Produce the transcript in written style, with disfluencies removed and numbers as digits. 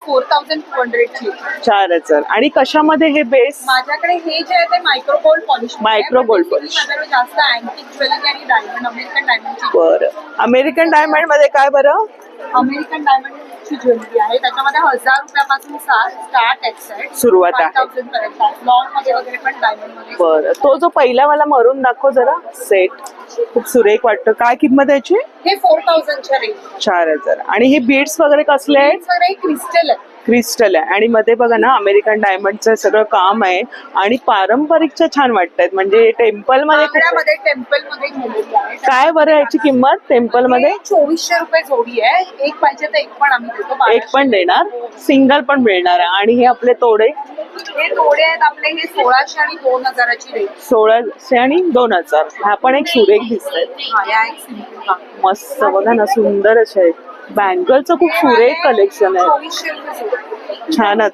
4200 ची. 4000. आणि कशामध्ये हे बेस? माझ्याकडे हे जे आहे ते micro gold polish. Micro gold polish. माझ्याकडे जास्त अँटिक ज्वेलरी आणि डायमंड, अमेरिकन डायमंडची. बरं. अमेरिकन डायमंड मध्ये काय बरं? अमेरिकन डायमंडची ज्वेलरी आहे, त्याच्यामध्ये 1000 रुपयापासून स्टार्ट आहे. सुरुवात आहे. 5000 पर्यंत. लॉंग मध्ये वगैरे पण डायमंड मध्ये. बरं. तो जो पहिला मला मरून दाखव जरा सेट. खूप सुरेख वाटतं. काय किंमत आहे याची? हे 4000 च्या रेंज. 4000. आणि हे बीड्स वगैरे कसले आहेत? सगळे क्रिस्टल आहे. क्रिस्टल आहे. आणि मध्ये बघा ना अमेरिकन डायमंडचं सगळं काम आहे. आणि पारंपरिकच्या छान वाटतायत. म्हणजे टेम्पल मध्ये टेम्पल मध्ये गेलेली आहे. काय बरं याची किंमत टेम्पल मध्ये? 2400 रुपये जोडी आहे. एक पाहिजे तर एक पण आम्ही देतो. एक पण देणार, सिंगल पण मिळणार आहे. आणि हे आपले तोडे? हे तोडे आहेत आपले, हे 1600 आणि 2000 ची रेंज. 1600 आणि 2000. हा पण एक सुरेख दिसतंय. मस्त बघा ना, सुंदर असे आहेत. बँगलचं खूप सुरेख कलेक्शन आहे. 2400 रुपये. छानच.